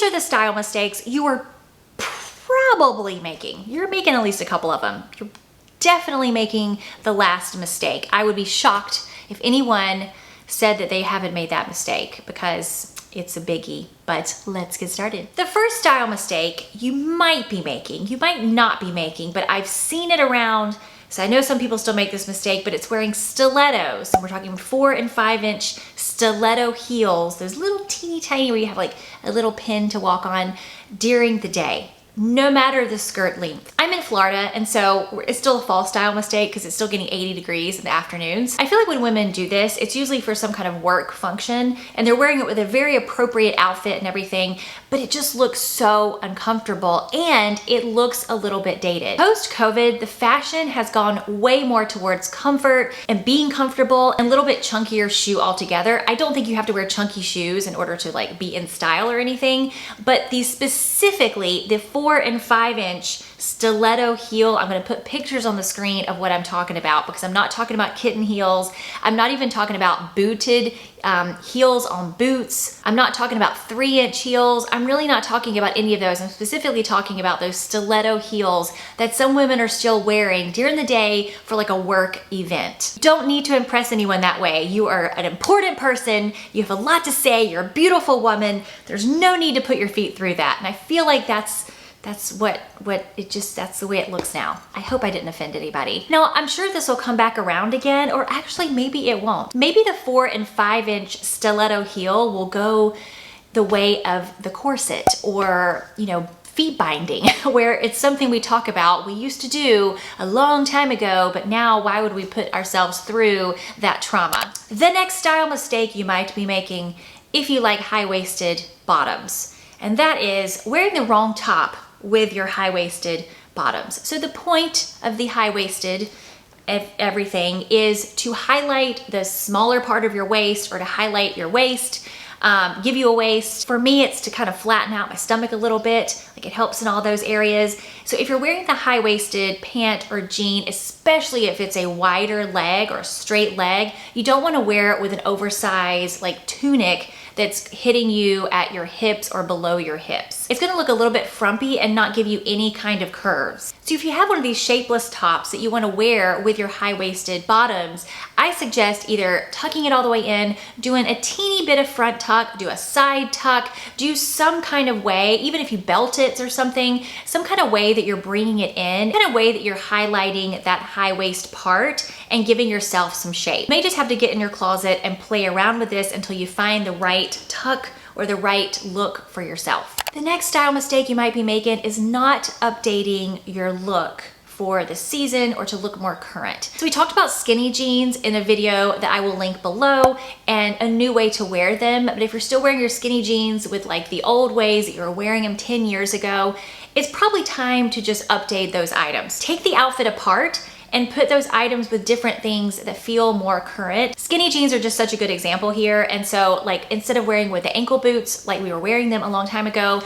are the style mistakes you are probably making. You're making at least a couple of them. You're definitely making the last mistake. I would be shocked if anyone said that they haven't made that mistake, because it's a biggie. But let's get started. The first style mistake you might be making, you might not be making, but I've seen it around. So I know some people still make this mistake, but it's wearing stilettos. And we're talking 4 and 5 inch stiletto heels. Those little teeny tiny where you have like a little pin to walk on during the day, no matter the skirt length. I'm in Florida, and so it's still a fall style mistake because it's still getting 80 degrees in the afternoons. I feel like when women do this, it's usually for some kind of work function, and they're wearing it with a very appropriate outfit and everything, but it just looks so uncomfortable and it looks a little bit dated. Post-COVID, the fashion has gone way more towards comfort and being comfortable and a little bit chunkier shoe altogether. I don't think you have to wear chunky shoes in order to like be in style or anything, but these specifically, the 4 and 5 inch stiletto heel, I'm gonna put pictures on the screen of what I'm talking about, because I'm not talking about kitten heels. I'm not even talking about booted heels on boots. I'm not talking about 3 inch heels. I'm really not talking about any of those. I'm specifically talking about those stiletto heels that some women are still wearing during the day for like a work event. You don't need to impress anyone that way. You are an important person. You have a lot to say. You're a beautiful woman. There's no need to put your feet through that. And I feel like that's the way it looks now. I hope I didn't offend anybody. Now, I'm sure this will come back around again, or actually maybe it won't. Maybe the 4 and 5 inch stiletto heel will go the way of the corset, or, you know, feet binding, where it's something we talk about, we used to do a long time ago, but now why would we put ourselves through that trauma? The next style mistake you might be making if you like high-waisted bottoms, and that is wearing the wrong top with your high-waisted bottoms. So the point of the high-waisted everything is to highlight the smaller part of your waist, or to highlight your waist, give you a waist. For me, it's to kind of flatten out my stomach a little bit. Like, it helps in all those areas. So if you're wearing the high-waisted pant or jean, especially if it's a wider leg or a straight leg, you don't want to wear it with an oversized like tunic that's hitting you at your hips or below your hips. It's gonna look a little bit frumpy and not give you any kind of curves. So if you have one of these shapeless tops that you wanna wear with your high-waisted bottoms, I suggest either tucking it all the way in, doing a teeny bit of front tuck, do a side tuck, do some kind of way, even if you belt it or something, some kind of way that you're bringing it in, kind of way that you're highlighting that high waist part and giving yourself some shape. You may just have to get in your closet and play around with this until you find the right tuck or the right look for yourself. The next style mistake you might be making is not updating your look for the season or to look more current. So we talked about skinny jeans in a video that I will link below, and a new way to wear them. But if you're still wearing your skinny jeans with like the old ways that you were wearing them 10 years ago, it's probably time to just update those items. Take the outfit apart and put those items with different things that feel more current. Skinny jeans are just such a good example here. And so like, instead of wearing with the ankle boots like we were wearing them a long time ago,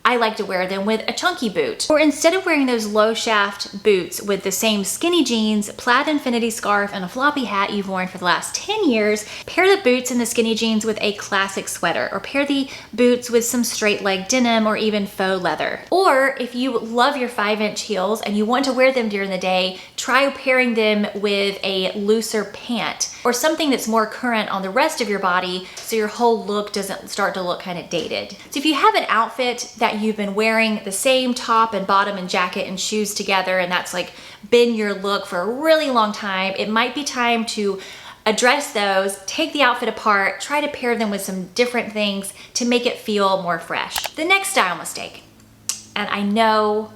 I like to wear them with a chunky boot. Or instead of wearing those low shaft boots with the same skinny jeans, plaid infinity scarf, and a floppy hat you've worn for the last 10 years, pair the boots and the skinny jeans with a classic sweater, or pair the boots with some straight leg denim or even faux leather. Or if you love your 5 inch heels and you want to wear them during the day, try pairing them with a looser pant or something that's more current on the rest of your body, so your whole look doesn't start to look kind of dated. So if you have an outfit that you've been wearing the same top and bottom and jacket and shoes together, and that's like been your look for a really long time, it might be time to address those, take the outfit apart, try to pair them with some different things to make it feel more fresh. The next style mistake, and I know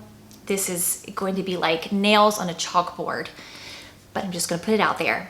this is going to be like nails on a chalkboard, but I'm just gonna put it out there.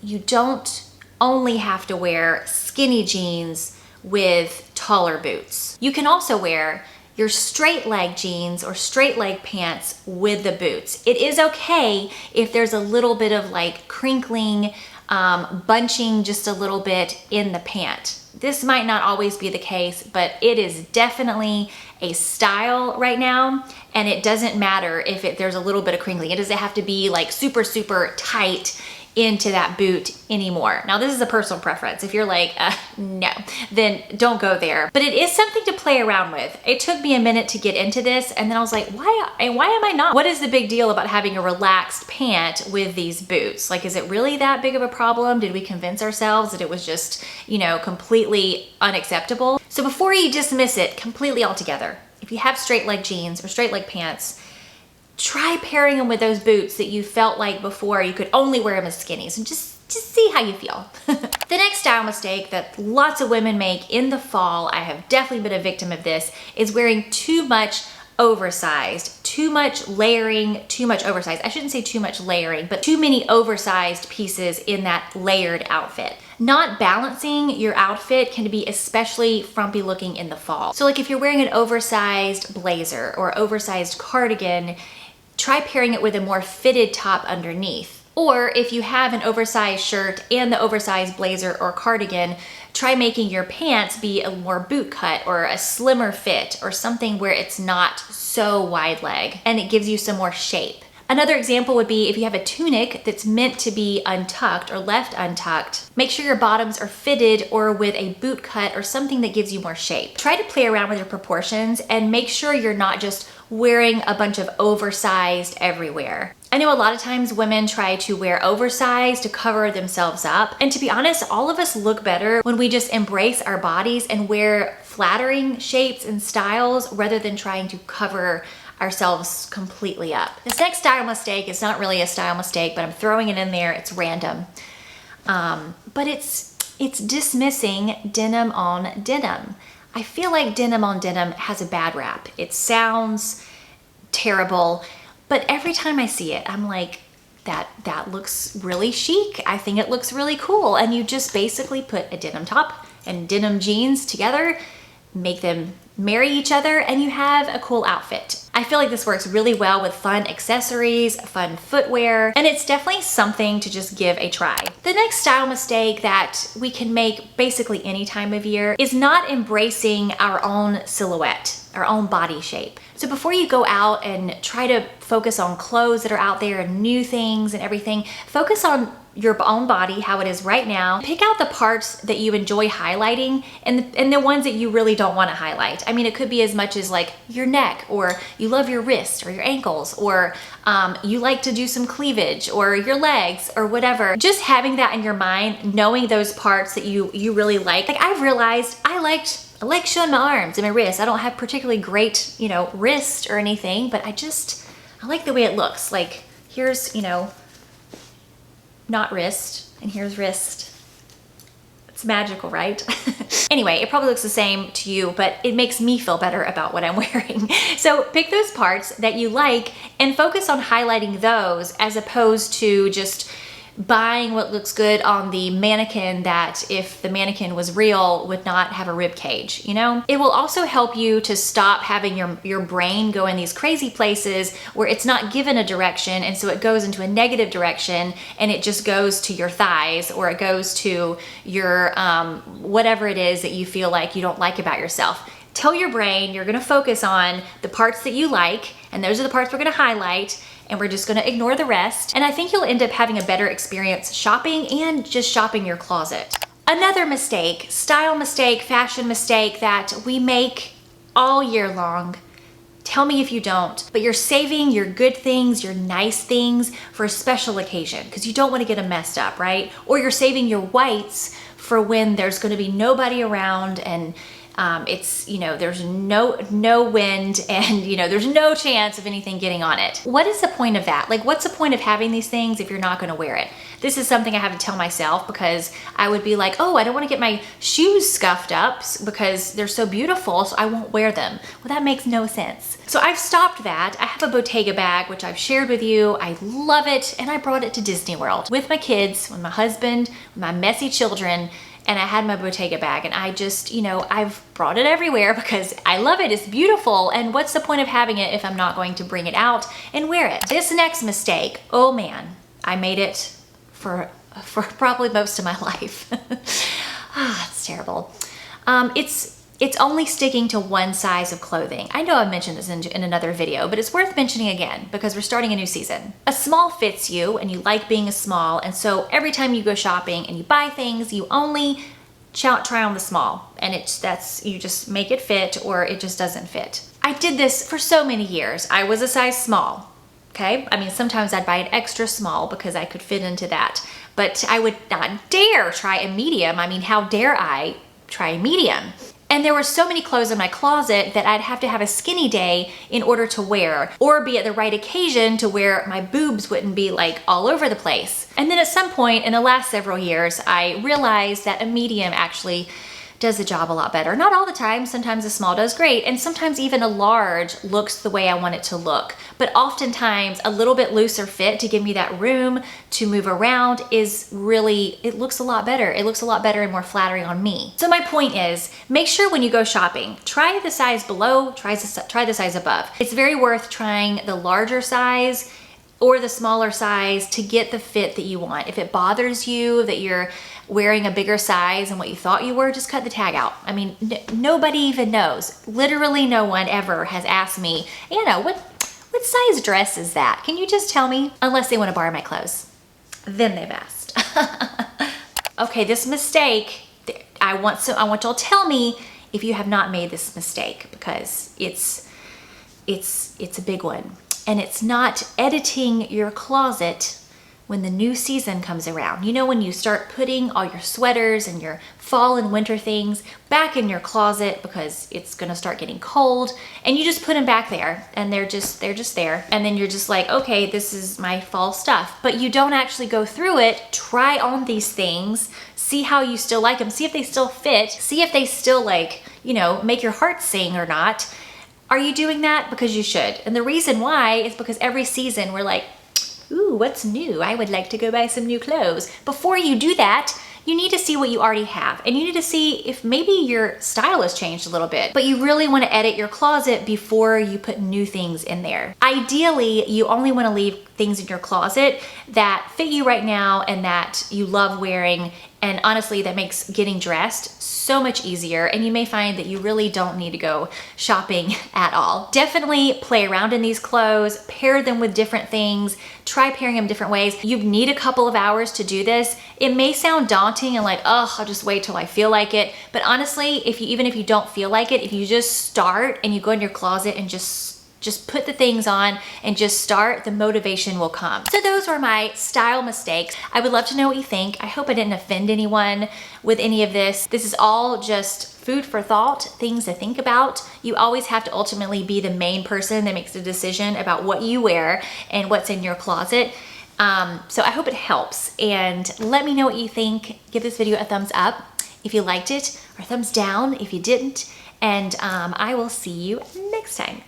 You don't only have to wear skinny jeans with taller boots. You can also wear your straight leg jeans or straight leg pants with the boots. It is okay if there's a little bit of like crinkling, bunching just a little bit in the pant. This might not always be the case, but it is definitely a style right now, and it doesn't matter if there's a little bit of crinkling. It doesn't have to be like super, super tight into that boot anymore. Now, this is a personal preference. If you're like, no, then don't go there. But it is something to play around with. It took me a minute to get into this, and then I was like, why am I not? What is the big deal about having a relaxed pant with these boots? Like, is it really that big of a problem? Did we convince ourselves that it was just, you know, completely unacceptable? So before you dismiss it completely altogether, if you have straight leg jeans or straight leg pants, try pairing them with those boots that you felt like before you could only wear them as skinnies, and just see how you feel. The next style mistake that lots of women make in the fall, I have definitely been a victim of this, is wearing too much oversized, too much layering, too much oversized. I shouldn't say too much layering, but too many oversized pieces in that layered outfit. Not balancing your outfit can be especially frumpy looking in the fall. So like if you're wearing an oversized blazer or oversized cardigan, try pairing it with a more fitted top underneath. Or if you have an oversized shirt and the oversized blazer or cardigan, try making your pants be a more boot cut or a slimmer fit or something where it's not so wide leg and it gives you some more shape. Another example would be if you have a tunic that's meant to be untucked or left untucked, make sure your bottoms are fitted or with a boot cut or something that gives you more shape. Try to play around with your proportions and make sure you're not just wearing a bunch of oversized everywhere. I know a lot of times women try to wear oversized to cover themselves up. And to be honest, all of us look better when we just embrace our bodies and wear flattering shapes and styles rather than trying to cover ourselves completely up. This next style mistake is not really a style mistake, but I'm throwing it in there. It's random. But it's dismissing denim on denim. I feel like denim on denim has a bad rap. It sounds terrible, but every time I see it, I'm like, that looks really chic. I think it looks really cool. And you just basically put a denim top and denim jeans together, make them marry each other, and you have a cool outfit. I feel like this works really well with fun accessories, fun footwear, and it's definitely something to just give a try. The next style mistake that we can make basically any time of year is not embracing our own silhouette, our own body shape. So before you go out and try to focus on clothes that are out there and new things and everything, focus on your own body, how it is right now. Pick out the parts that you enjoy highlighting and the ones that you really don't want to highlight. I mean, it could be as much as like your neck, or you love your wrist or your ankles, or you like to do some cleavage, or your legs or whatever. Just having that in your mind, knowing those parts that you really like. Like I've realized I like showing my arms and my wrists. I don't have particularly great, you know, wrist or anything, but I like the way it looks. Like here's, you know, not wrist, and here's wrist. It's magical, right? Anyway, it probably looks the same to you, but it makes me feel better about what I'm wearing. So pick those parts that you like and focus on highlighting those as opposed to just buying what looks good on the mannequin that, if the mannequin was real, would not have a rib cage, you know? It will also help you to stop having your brain go in these crazy places where it's not given a direction, and so it goes into a negative direction and it just goes to your thighs, or it goes to your whatever it is that you feel like you don't like about yourself. Tell your brain you're gonna focus on the parts that you like, and those are the parts we're gonna highlight, and we're just gonna ignore the rest. And I think you'll end up having a better experience shopping and just shopping your closet. Another mistake, style mistake, fashion mistake that we make all year long, tell me if you don't, but you're saving your good things, your nice things for a special occasion because you don't wanna get them messed up, right? Or you're saving your whites for when there's gonna be nobody around and it's, you know, there's no wind and, you know, there's no chance of anything getting on it. What is the point of that? Like, what's the point of having these things if you're not gonna wear it? This is something I have to tell myself because I would be like, oh, I don't wanna get my shoes scuffed up because they're so beautiful, so I won't wear them. Well, that makes no sense. So I've stopped that. I have a Bottega bag, which I've shared with you. I love it, and I brought it to Disney World with my kids, with my husband, with my messy children, and I had my Bottega bag, and I just, you know, I've brought it everywhere because I love it. It's beautiful, and what's the point of having it if I'm not going to bring it out and wear it? This next mistake, oh man, I made it for probably most of my life. It's terrible. it's only sticking to one size of clothing. I know I've mentioned this in another video, but it's worth mentioning again because we're starting a new season. A small fits you and you like being a small, and so every time you go shopping and you buy things, you only try on the small, and you just make it fit or it just doesn't fit. I did this for so many years. I was a size small, okay? I mean, sometimes I'd buy an extra small because I could fit into that, but I would not dare try a medium. I mean, how dare I try a medium? And there were so many clothes in my closet that I'd have to have a skinny day in order to wear, or be at the right occasion to where my boobs wouldn't be like all over the place. And then at some point in the last several years, I realized that a medium actually does the job a lot better. Not all the time, sometimes a small does great, and sometimes even a large looks the way I want it to look. But oftentimes a little bit looser fit to give me that room to move around is really, it looks a lot better. It looks a lot better and more flattering on me. So my point is, make sure when you go shopping, try the size below, try the size above. It's very worth trying the larger size or the smaller size to get the fit that you want. If it bothers you that you're wearing a bigger size than what you thought you were, just cut the tag out. I mean, nobody even knows. Literally no one ever has asked me, Anna, what size dress is that? Can you just tell me? Unless they want to borrow my clothes. Then they've asked. Okay, this mistake, I want y'all to tell me if you have not made this mistake, because it's a big one. And it's not editing your closet when the new season comes around. You know, when you start putting all your sweaters and your fall and winter things back in your closet because it's gonna start getting cold, and you just put them back there and they're just there. And then you're just like, okay, this is my fall stuff. But you don't actually go through it, try on these things, see how you still like them, see if they still fit, see if they still like, you know, make your heart sing or not. Are you doing that? Because you should. And the reason why is because every season we're like, ooh, what's new? I would like to go buy some new clothes. Before you do that, you need to see what you already have, and you need to see if maybe your style has changed a little bit, but you really want to edit your closet before you put new things in there. Ideally, you only want to leave things in your closet that fit you right now and that you love wearing, and honestly, that makes getting dressed so much easier, and you may find that you really don't need to go shopping at all. Definitely play around in these clothes, pair them with different things, try pairing them different ways. You need a couple of hours to do this. It may sound daunting and like, oh, I'll just wait till I feel like it. But honestly, even if you don't feel like it, if you just start and you go in your closet and just put the things on and just start, the motivation will come. So those were my style mistakes. I would love to know what you think. I hope I didn't offend anyone with any of this. This is all just food for thought, things to think about. You always have to ultimately be the main person that makes the decision about what you wear and what's in your closet. So I hope it helps, and let me know what you think. Give this video a thumbs up if you liked it, or thumbs down if you didn't, and I will see you next time.